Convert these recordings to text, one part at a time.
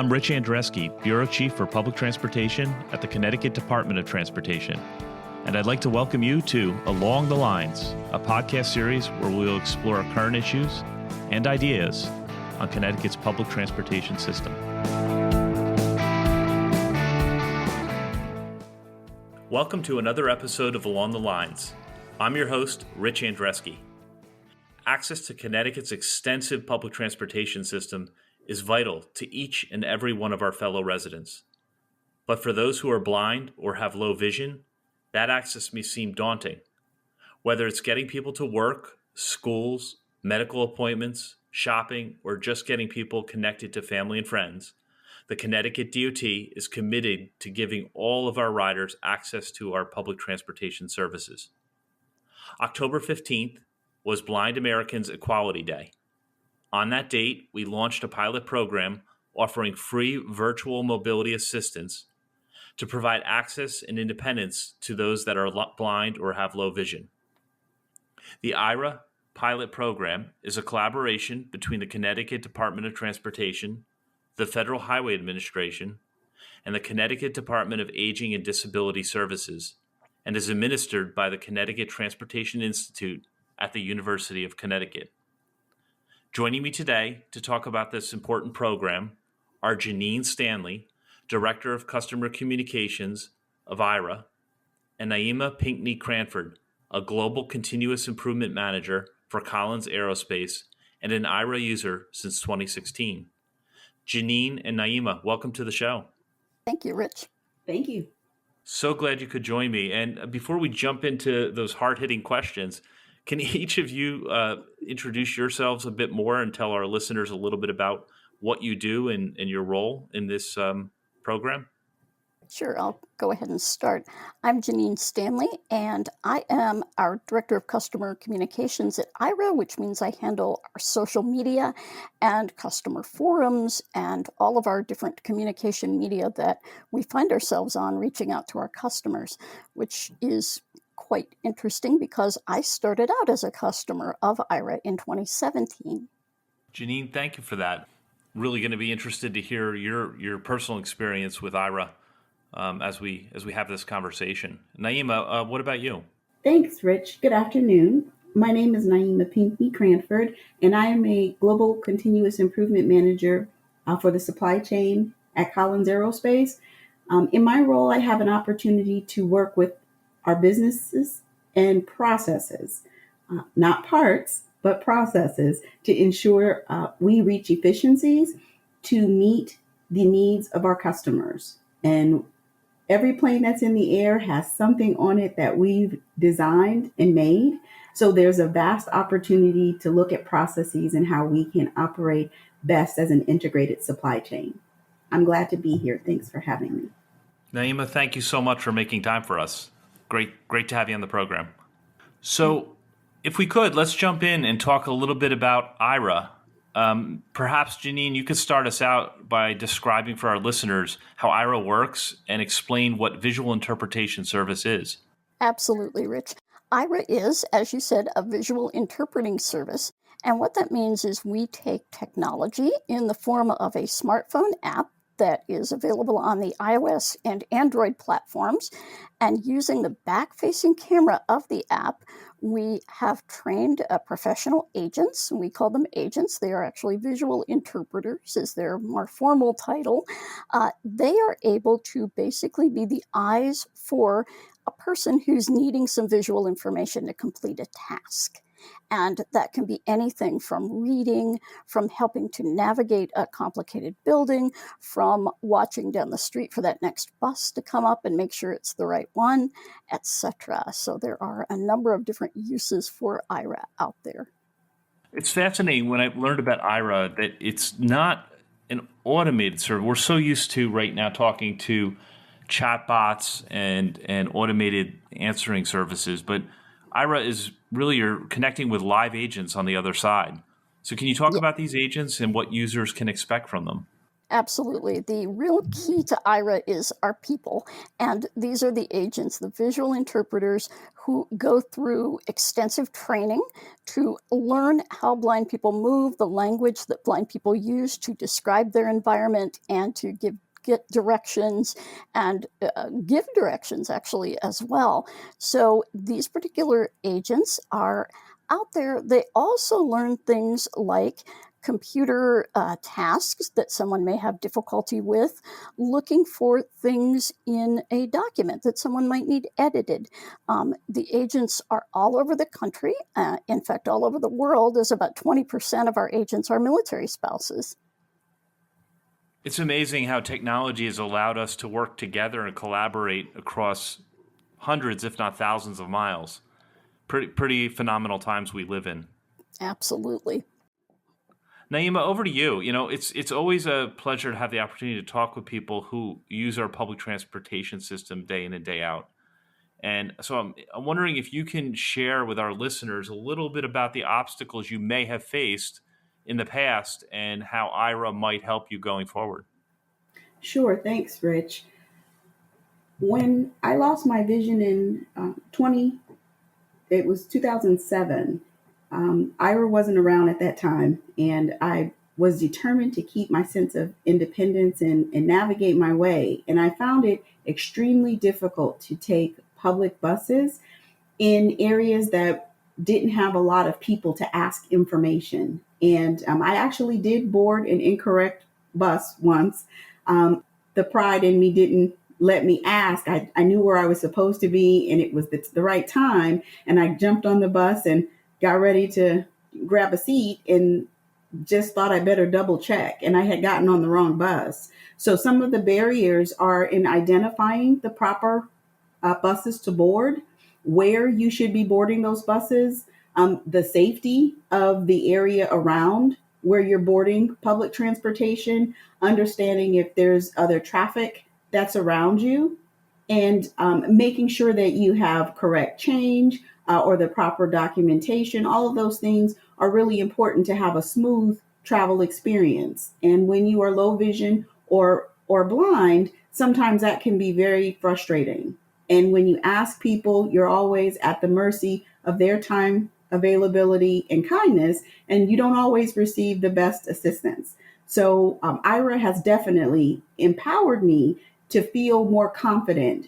I'm Rich Andreski, Bureau Chief for Public Transportation at the Connecticut Department of Transportation. And I'd like to welcome you to Along the Lines, a podcast series where we'll explore current issues and ideas on Connecticut's public transportation system. Welcome to another episode of Along the Lines. I'm your host, Rich Andreski. Access to Connecticut's extensive public transportation system is vital to each and every one of our fellow residents. But for those who are blind or have low vision, that access may seem daunting. Whether it's getting people to work, schools, medical appointments, shopping, or just getting people connected to family and friends, the Connecticut DOT is committed to giving all of our riders access to our public transportation services. October 15th was Blind Americans Equality Day. On that date, we launched a pilot program offering free virtual mobility assistance to provide access and independence to those that are blind or have low vision. The Aira pilot program is a collaboration between the Connecticut Department of Transportation, the Federal Highway Administration, and the Connecticut Department of Aging and Disability Services, and is administered by the Connecticut Transportation Institute at the University of Connecticut. Joining me today to talk about this important program are Janine Stanley, Director of Customer Communications of Aira, and Naima Pinckney Cranford, a Global Continuous Improvement Manager for Collins Aerospace and an Aira user since 2016. Janine and Naima, welcome to the show. Thank you, Rich. Thank you. So glad you could join me. And before we jump into those hard-hitting questions, can each of you introduce yourselves a bit more and tell our listeners a little bit about what you do and your role in this program? Sure, I'll go ahead and start. I'm Janine Stanley, and I am our Director of Customer Communications at Aira, which means I handle our social media and customer forums and all of our different communication media that we find ourselves on reaching out to our customers, which is quite interesting because I started out as a customer of Aira in 2017. Janine, thank you for that. Really going to be interested to hear your personal experience with Aira as we have this conversation. Naima, what about you? Thanks, Rich. Good afternoon. My name is Naima Pinckney Cranford, and I am a Global Continuous Improvement Manager for the supply chain at Collins Aerospace. In my role, I have an opportunity to work with our businesses and processes, not parts, but processes, to ensure we reach efficiencies to meet the needs of our customers. And every plane that's in the air has something on it that we've designed and made. So there's a vast opportunity to look at processes and how we can operate best as an integrated supply chain. I'm glad to be here. Thanks for having me. Naima, thank you so much for making time for us. Great to have you on the program. So if we could, let's jump in and talk a little bit about Aira. Perhaps, Janine, you could start us out by describing for our listeners how Aira works and explain what visual interpretation service is. Absolutely, Rich. Aira is, as you said, a visual interpreting service. And what that means is we take technology in the form of a smartphone app that is available on the iOS and Android platforms. And using the back-facing camera of the app, we have trained professional agents. We call them agents. They are actually visual interpreters, is their more formal title. They are able to basically be the eyes for a person who's needing some visual information to complete a task. And that can be anything from reading, from helping to navigate a complicated building, from watching down the street for that next bus to come up and make sure it's the right one, etc. So there are a number of different uses for Aira out there. It's fascinating when I learned about Aira that it's not an automated service. We're so used to right now talking to chatbots and automated answering services, but Aira is really you're connecting with live agents on the other side. So can you talk about these agents and what users can expect from them? Absolutely. The real key to Aira is our people. And these are the agents, the visual interpreters who go through extensive training to learn how blind people move, the language that blind people use to describe their environment and to get directions and give directions actually as well. So these particular agents are out there. They also learn things like computer tasks that someone may have difficulty with, looking for things in a document that someone might need edited. The agents are all over the country, in fact, all over the world, as about 20% of our agents are military spouses. It's amazing how technology has allowed us to work together and collaborate across hundreds, if not thousands of miles. Pretty phenomenal times we live in. Absolutely. Naima, over to you. It's always a pleasure to have the opportunity to talk with people who use our public transportation system day in and day out. And so I'm wondering if you can share with our listeners a little bit about the obstacles you may have faced in the past and how Aira might help you going forward. Sure, thanks, Rich. When I lost my vision in it was 2007. Ira wasn't around at that time, and I was determined to keep my sense of independence and navigate my way. And I found it extremely difficult to take public buses in areas that didn't have a lot of people to ask information. And I actually did board an incorrect bus once. The pride in me didn't let me ask. I knew where I was supposed to be, and it was the right time. And I jumped on the bus and got ready to grab a seat and just thought I better double check. And I had gotten on the wrong bus. So some of the barriers are in identifying the proper buses to board, where you should be boarding those buses, the safety of the area around where you're boarding public transportation, understanding if there's other traffic that's around you, and making sure that you have correct change or the proper documentation. All of those things are really important to have a smooth travel experience. And when you are low vision or blind, sometimes that can be very frustrating. And when you ask people, you're always at the mercy of their time, availability, and kindness, and you don't always receive the best assistance. So Ira has definitely empowered me to feel more confident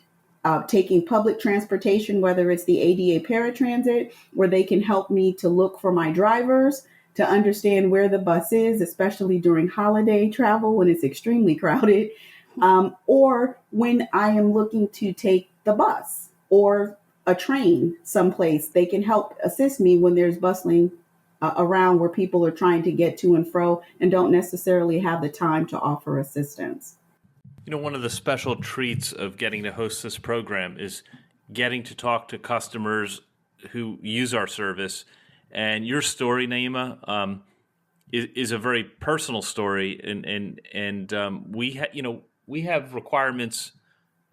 taking public transportation, whether it's the ADA paratransit, where they can help me to look for my drivers, to understand where the bus is, especially during holiday travel when it's extremely crowded, or when I am looking to take the bus or a train someplace. They can help assist me when there's bustling around where people are trying to get to and fro and don't necessarily have the time to offer assistance. One of the special treats of getting to host this program is getting to talk to customers who use our service. And your story, Naima, is a very personal story. And we have requirements,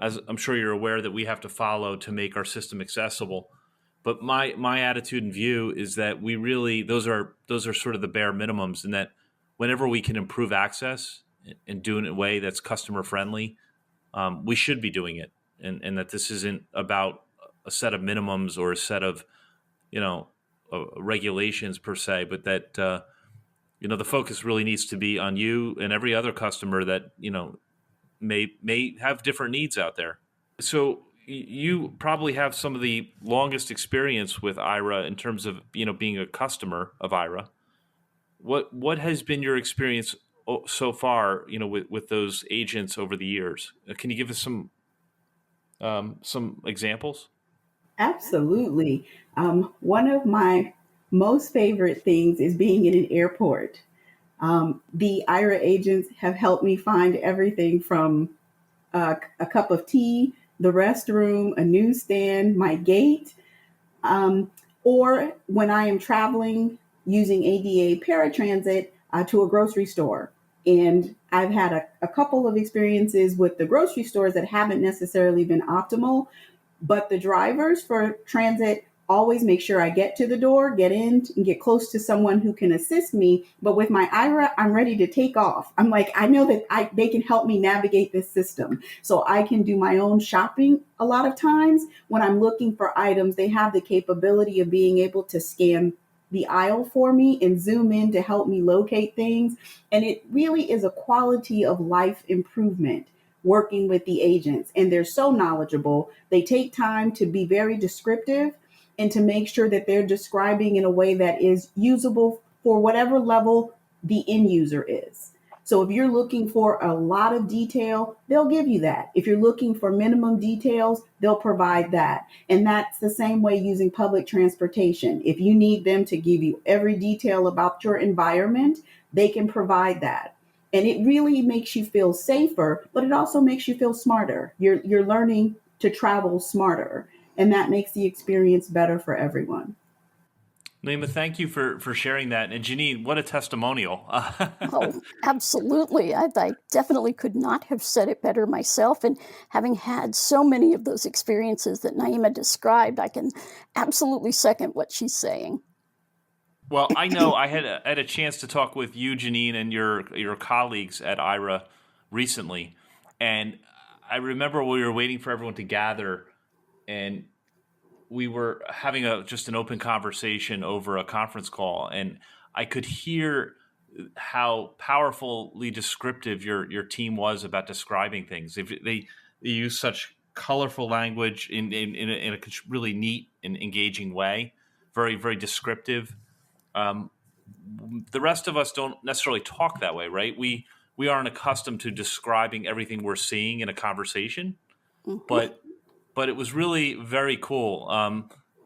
as I'm sure you're aware, that we have to follow to make our system accessible. But my attitude and view is that we really those are sort of the bare minimums, and that whenever we can improve access and do it in a way that's customer friendly, we should be doing it. And that this isn't about a set of minimums or a set of, regulations per se, but that, the focus really needs to be on you and every other customer that, may have different needs out there. So you probably have some of the longest experience with Aira in terms of, being a customer of Aira. What has been your experience so far, with those agents over the years? Can you give us some examples? Absolutely. One of my most favorite things is being in an airport. The Aira agents have helped me find everything from a cup of tea, the restroom, a newsstand, my gate, or when I am traveling using ADA paratransit to a grocery store. And I've had a couple of experiences with the grocery stores that haven't necessarily been optimal, but the drivers for transit always make sure I get to the door, get in, and get close to someone who can assist me. But with my Aira, I'm ready to take off. I'm like, I know that they can help me navigate this system. So I can do my own shopping a lot of times. When I'm looking for items, they have the capability of being able to scan the aisle for me and zoom in to help me locate things. And it really is a quality of life improvement working with the agents. And they're so knowledgeable. They take time to be very descriptive and to make sure that they're describing in a way that is usable for whatever level the end user is. So if you're looking for a lot of detail, they'll give you that. If you're looking for minimum details, they'll provide that. And that's the same way using public transportation. If you need them to give you every detail about your environment, they can provide that. And it really makes you feel safer, but it also makes you feel smarter. You're learning to travel smarter, and that makes the experience better for everyone. Naima, thank you for sharing that. And Janine, what a testimonial. Oh, absolutely. I definitely could not have said it better myself. And having had so many of those experiences that Naima described, I can absolutely second what she's saying. Well, I know I had a chance to talk with you, Janine, and your colleagues at Aira recently. And I remember we were waiting for everyone to gather, and we were having just an open conversation over a conference call, and I could hear how powerfully descriptive your team was about describing things. They use such colorful language in a really neat and engaging way, very, very descriptive. Um, the rest of us don't necessarily talk that way, right? We aren't accustomed to describing everything we're seeing in a conversation, Mhm. but it was really very cool.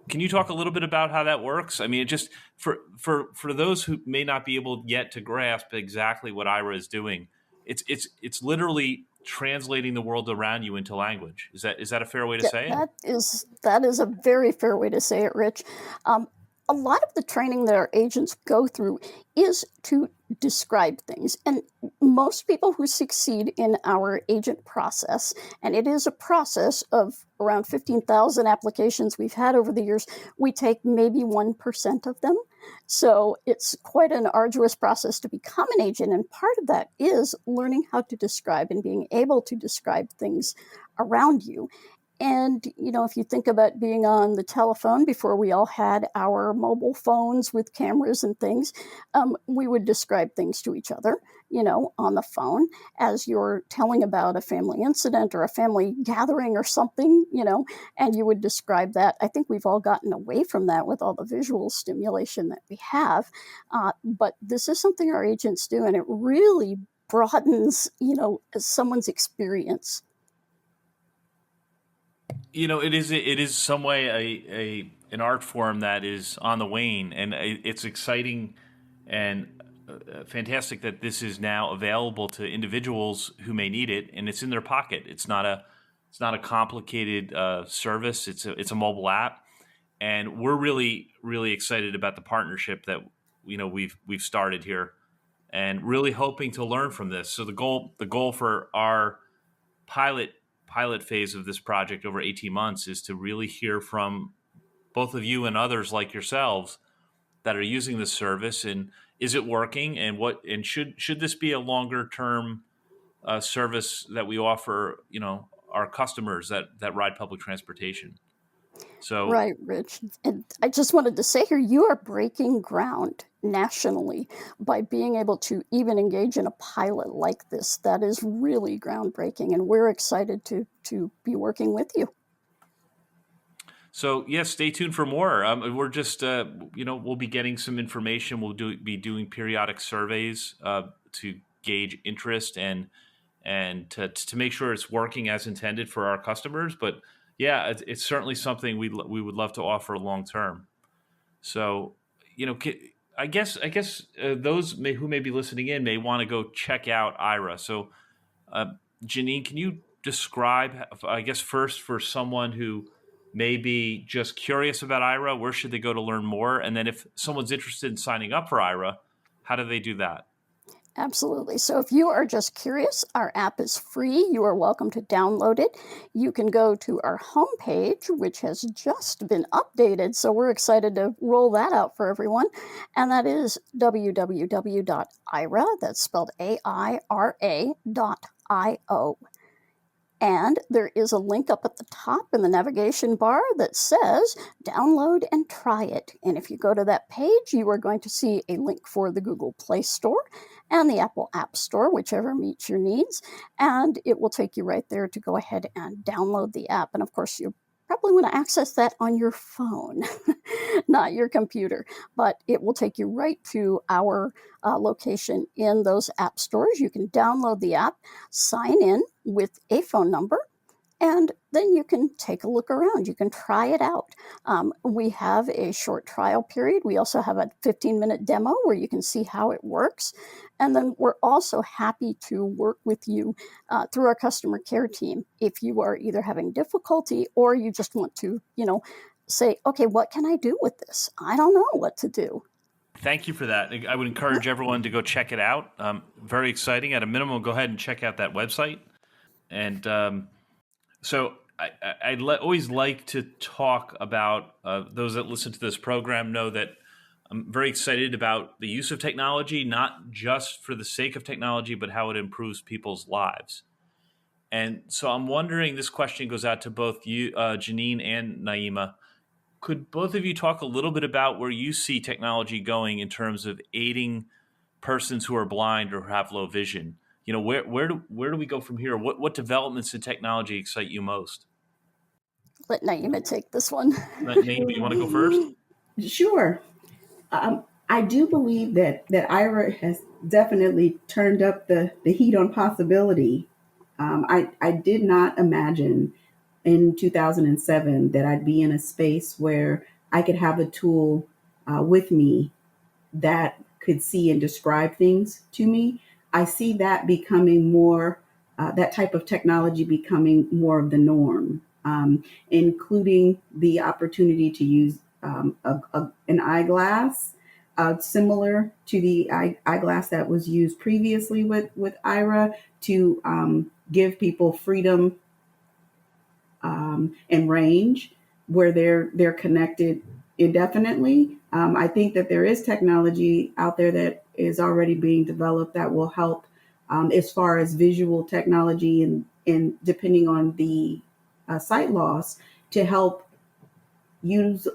Can you talk a little bit about how that works? I mean, it just for those who may not be able yet to grasp exactly what Aira is doing, it's literally translating the world around you into language. Is that a fair way to Yeah, say it? that is a very fair way to say it, Rich. Um, a lot of the training that our agents go through is to describe things, and most people who succeed in our agent process, and it is a process of around 15,000 applications we've had over the years, we take maybe 1% of them. So it's quite an arduous process to become an agent, and part of that is learning how to describe and being able to describe things around you. And, if you think about being on the telephone before we all had our mobile phones with cameras and things, we would describe things to each other, on the phone as you're telling about a family incident or a family gathering or something, and you would describe that. I think we've all gotten away from that with all the visual stimulation that we have. But this is something our agents do, and it really broadens, someone's experience. It is some way an art form that is on the wane, and it's exciting and fantastic that this is now available to individuals who may need it, and it's in their pocket. It's not a complicated service. It's a mobile app, and we're really really excited about the partnership that we've started here, and really hoping to learn from this. So the goal for our pilot pilot phase of this project over 18 months is to really hear from both of you and others like yourselves that are using this service, and is it working, and should this be a longer term service that we offer our customers that ride public transportation. So Right, Rich. And I just wanted to say here, you are breaking ground nationally by being able to even engage in a pilot like this. That is really groundbreaking, and we're excited to be working with you. So yes, stay tuned for more. We're just, we'll be getting some information. Be doing periodic surveys to gauge interest and to make sure it's working as intended for our customers. But yeah, it's certainly something we would love to offer long term. So I guess those who may be listening in may want to go check out Aira. So uh, Janine, can you describe, I guess, first for someone who may be just curious about Aira, where should they go to learn more? And then if someone's interested in signing up for Aira, how do they do that? Absolutely. So if you are just curious, our app is free. You are welcome to download it. You can go to our homepage, which has just been updated. So we're excited to roll that out for everyone. And that is www.aira, that's spelled AIRA.io. And there is a link up at the top in the navigation bar that says download and try it. And if you go to that page, you are going to see a link for the Google Play Store and the Apple App Store, whichever meets your needs. And it will take you right there to go ahead and download the app. And of course, you probably want to access that on your phone, not your computer, but it will take you right to our location in those app stores. You can download the app, sign in with a phone number, and then you can take a look around. You can try it out. We have a short trial period. We also have a 15-minute demo where you can see how it works. And then we're also happy to work with you through our customer care team if you are either having difficulty or you just want to, say, okay, what can I do with this? I don't know what to do. Thank you for that. I would encourage everyone to go check it out. Very exciting. At a minimum, go ahead and check out that website. And so I always like to talk about those that listen to this program know that I'm very excited about the use of technology, not just for the sake of technology, but how it improves people's lives. And so I'm wondering, this question goes out to both you, Janine and Naima. Could both of you talk a little bit about where you see technology going in terms of aiding persons who are blind or have low vision? Where do we go from here? What developments in technology excite you most? Let Naima take this one. Naima, you want to go first? Sure. I do believe that Ira has definitely turned up the heat on possibility. I did not imagine in 2007 that I'd be in a space where I could have a tool with me that could see and describe things to me. I see that becoming more, that type of technology becoming more of the norm, including the opportunity to use an eyeglass similar to the eyeglass that was used previously with Ira to give people freedom and range where they're connected indefinitely. I think that there is technology out there that is already being developed that will help as far as visual technology and depending on the sight loss to help use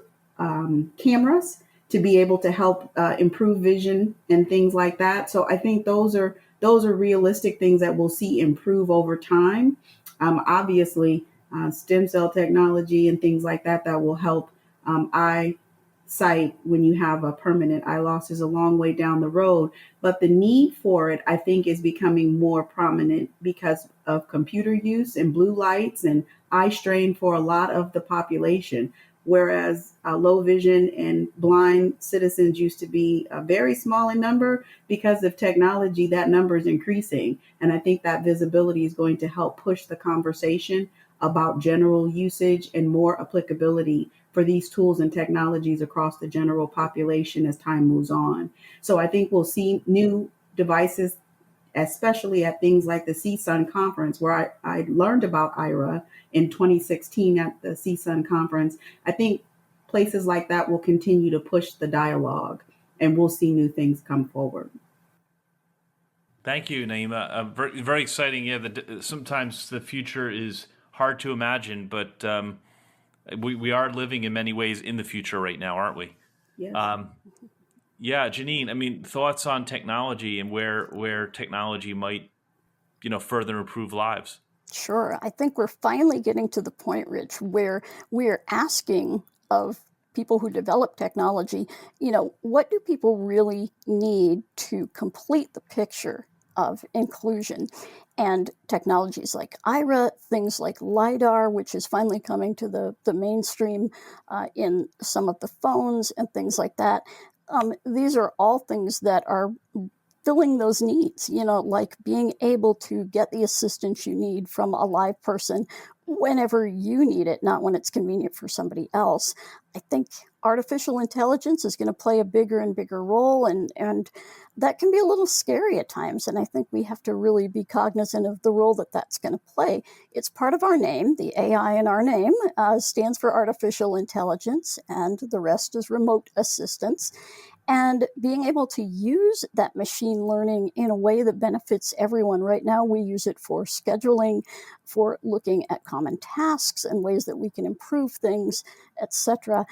cameras to be able to help improve vision and things like that. So I think those are realistic things that we'll see improve over time. Obviously, stem cell technology and things like that will help eyesight when you have a permanent eye loss is a long way down the road. But the need for it, I think, is becoming more prominent because of computer use and blue lights and eye strain for a lot of the population. Whereas low vision and blind citizens used to be very small in number, because of technology, that number is increasing. And I think that visibility is going to help push the conversation about general usage and more applicability for these tools and technologies across the general population as time moves on. So I think we'll see new devices, especially at things like the CSUN conference, where I learned about Aira in 2016 at the CSUN conference. I think places like that will continue to push the dialogue and we'll see new things come forward. Thank you, Naima. Very, very exciting. Yeah, sometimes the future is hard to imagine, but we are living in many ways in the future right now, aren't we? Yes. Yeah, Janine, I mean, thoughts on technology and where technology might, further improve lives? Sure. I think we're finally getting to the point, Rich, where we're asking of people who develop technology, what do people really need to complete the picture of inclusion? And technologies like Aira, things like LiDAR, which is finally coming to the mainstream in some of the phones and things like that. These are all things that are filling those needs, like being able to get the assistance you need from a live person whenever you need it, not when it's convenient for somebody else. I think artificial intelligence is going to play a bigger and bigger role, and that can be a little scary at times. And I think we have to really be cognizant of the role that that's going to play. It's part of our name. The AI in our name stands for artificial intelligence, and the rest is remote assistance. And being able to use that machine learning in a way that benefits everyone. Right now, we use it for scheduling, for looking at common tasks and ways that we can improve things, etc.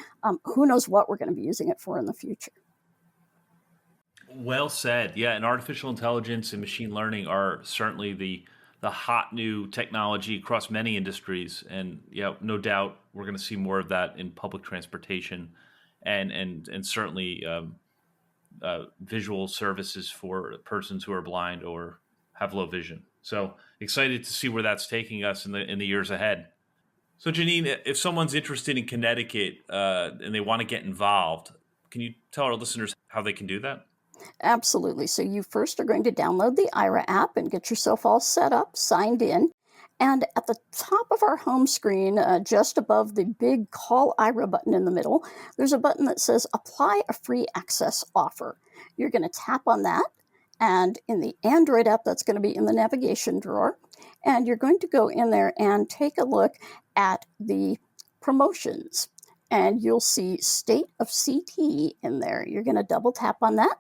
Who knows what we're going to be using it for in the future? Well said. Yeah, and artificial intelligence and machine learning are certainly the hot new technology across many industries. And yeah, no doubt we're going to see more of that in public transportation and certainly visual services for persons who are blind or have low vision. So excited to see where that's taking us in the years ahead. So Janine, if someone's interested in Connecticut and they want to get involved, can you tell our listeners how they can do that? Absolutely. So you first are going to download the Aira app and get yourself all set up, signed in. And at the top of our home screen, just above the big Call Aira button in the middle, there's a button that says Apply a Free Access Offer. You're going to tap on that. And in the Android app, that's going to be in the navigation drawer. And you're going to go in there and take a look at the promotions. And you'll see State of CT in there. You're going to double tap on that,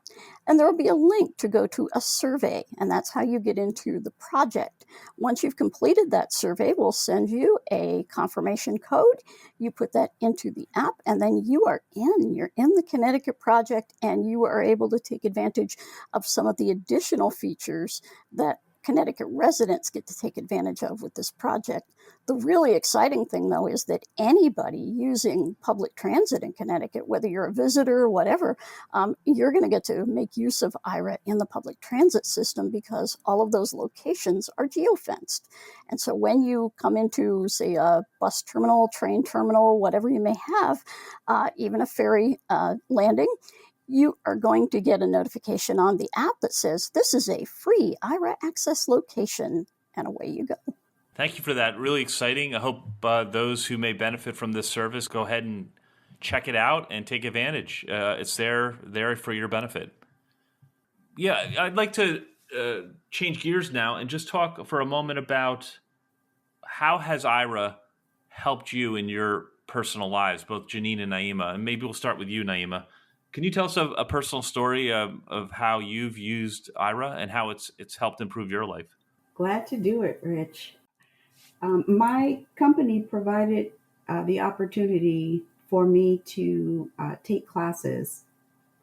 and there will be a link to go to a survey, and that's how you get into the project. Once you've completed that survey, we'll send you a confirmation code. You put that into the app, and then you are in. You're in the Connecticut project, and you are able to take advantage of some of the additional features that Connecticut residents get to take advantage of with this project. The really exciting thing, though, is that anybody using public transit in Connecticut, whether you're a visitor or whatever, you're going to get to make use of Aira in the public transit system because all of those locations are geofenced. And so when you come into, say, a bus terminal, train terminal, whatever you may have, even a ferry landing, you are going to get a notification on the app that says, this is a free Aira access location, and away you go. Thank you for that. Really exciting. I hope those who may benefit from this service go ahead and check it out and take advantage. It's there for your benefit. Yeah, I'd like to change gears now and just talk for a moment about how has Aira helped you in your personal lives, both Janine and Naima. And maybe we'll start with you, Naima. Can you tell us a personal story of how you've used Aira and how it's helped improve your life? Glad to do it, Rich. My company provided the opportunity for me to take classes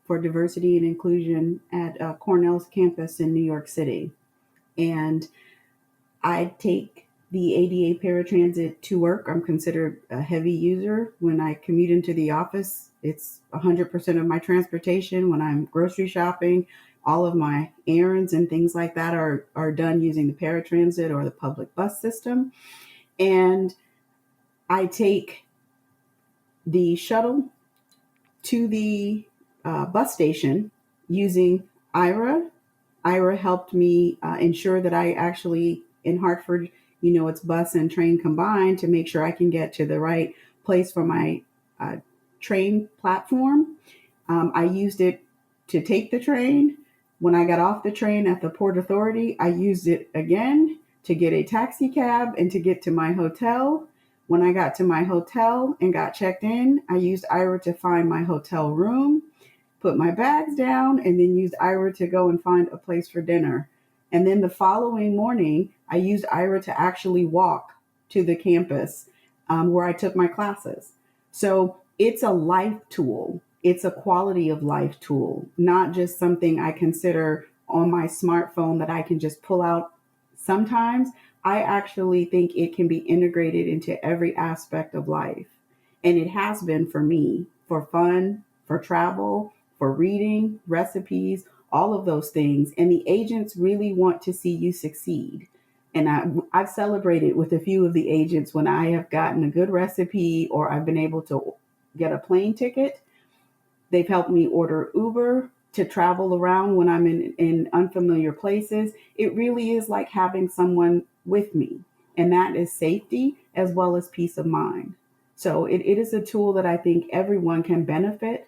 for diversity and inclusion at Cornell's campus in New York City. And I take the ADA paratransit to work. I'm considered a heavy user. When I commute into the office, it's 100% of my transportation. When I'm grocery shopping, all of my errands and things like that are done using the paratransit or the public bus system. And I take the shuttle to the bus station using Aira. Aira helped me ensure that I actually, in Hartford, it's bus and train combined to make sure I can get to the right place for my train platform. I used it to take the train. When I got off the train at the Port Authority, I used it again to get a taxi cab and to get to my hotel. When I got to my hotel and got checked in, I used Aira to find my hotel room, put my bags down, and then used Aira to go and find a place for dinner. And then the following morning, I used Aira to actually walk to the campus where I took my classes. So it's a life tool. It's a quality of life tool, not just something I consider on my smartphone that I can just pull out. Sometimes I actually think it can be integrated into every aspect of life. And it has been for me, for fun, for travel, for reading, recipes, all of those things. And the agents really want to see you succeed. And I've celebrated with a few of the agents when I have gotten a good recipe or I've been able to get a plane ticket. They've helped me order Uber to travel around when I'm in unfamiliar places. It really is like having someone with me. And that is safety as well as peace of mind. So it is a tool that I think everyone can benefit.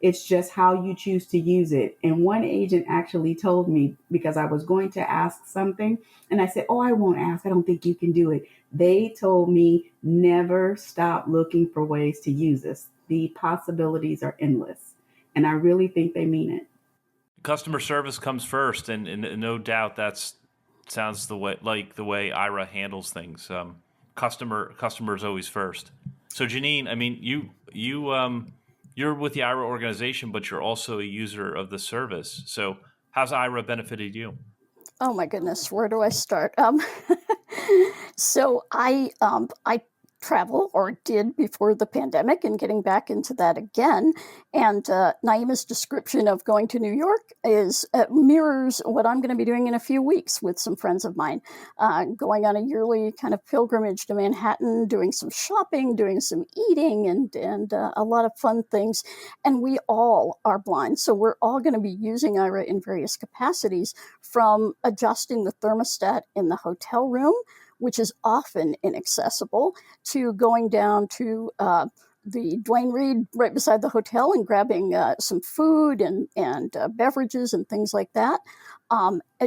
It's just how you choose to use it. And one agent actually told me, because I was going to ask something, and I said, "Oh, I won't ask. I don't think you can do it." They told me, never stop looking for ways to use this. The possibilities are endless. And I really think they mean it. Customer service comes first, and no doubt that's sounds the way Aira handles things. Customer is always first. So Janine, I mean, you're with the Aira organization, but you're also a user of the service. So how's Aira benefited you? Oh my goodness, where do I start? So I travel, or did before the pandemic, and getting back into that again. And Naima's description of going to New York mirrors what I'm going to be doing in a few weeks with some friends of mine, going on a yearly kind of pilgrimage to Manhattan, doing some shopping, doing some eating, and a lot of fun things. And we all are blind, so we're all going to be using Aira in various capacities, from adjusting the thermostat in the hotel room, which is often inaccessible, to going down to the Duane Reade right beside the hotel and grabbing some food and beverages and things like that,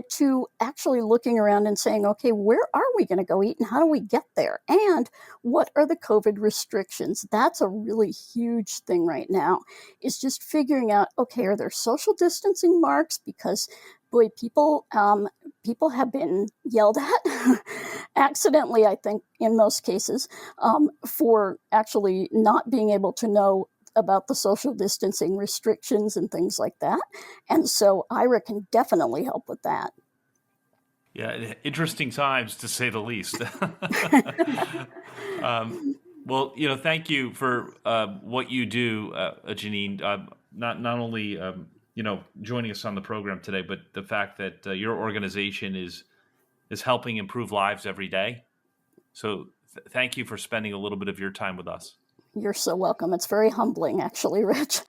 to actually looking around and saying, okay, where are we going to go eat and how do we get there? And what are the COVID restrictions? That's a really huge thing right now, is just figuring out, okay, are there social distancing marks? Because boy, people have been yelled at accidentally, I think, in most cases, for actually not being able to know about the social distancing restrictions and things like that. And so Aira can definitely help with that. Yeah, interesting times, to say the least. Well, thank you for what you do, Janine. Not only joining us on the program today, but the fact that your organization is helping improve lives every day. So thank you for spending a little bit of your time with us. You're so welcome. It's very humbling, actually, Rich.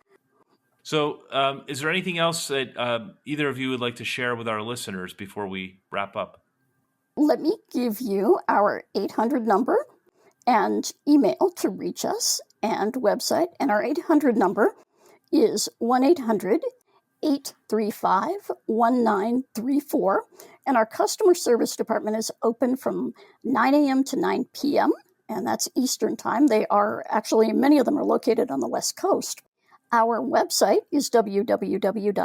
So is there anything else that either of you would like to share with our listeners before we wrap up? Let me give you our 800 number and email to reach us, and website. And our 800 number is 1-800-835-1934. And our customer service department is open from 9 a.m. to 9 p.m., and that's Eastern time. They are actually, many of them are located on the West Coast. Our website is www.aira.io,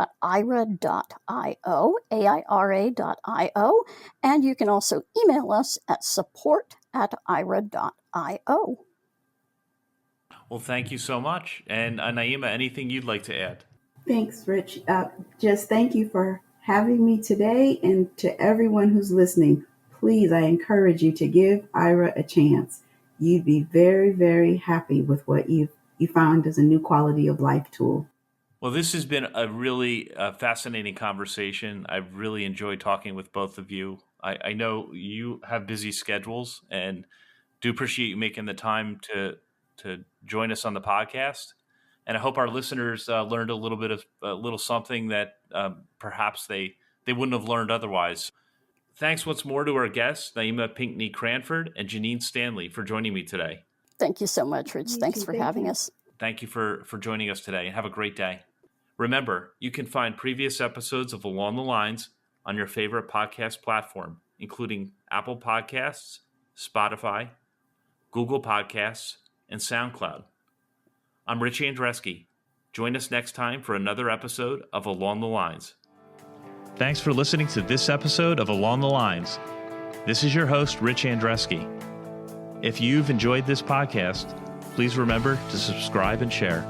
AIRA.io, and you can also email us at support@aira.io. Well, thank you so much. And Naima, anything you'd like to add? Thanks, Rich. Just thank you for having me today, and to everyone who's listening, please, I encourage you to give Aira a chance. You'd be very, very happy with what you found as a new quality of life tool. Well, this has been a really fascinating conversation. I've really enjoyed talking with both of you. I know you have busy schedules, and do appreciate you making the time to join us on the podcast. And I hope our listeners learned a little something that perhaps they wouldn't have learned otherwise. Thanks once more to our guests, Naima Pinckney Cranford and Janine Stanley, for joining me today. Thank you so much, Rich. Thanks for having us. Thank you for joining us today, and have a great day. Remember, you can find previous episodes of Along the Lines on your favorite podcast platform, including Apple Podcasts, Spotify, Google Podcasts, and SoundCloud. I'm Rich Andreski. Join us next time for another episode of Along the Lines. Thanks for listening to this episode of Along the Lines. This is your host, Rich Andreski. If you've enjoyed this podcast, please remember to subscribe and share.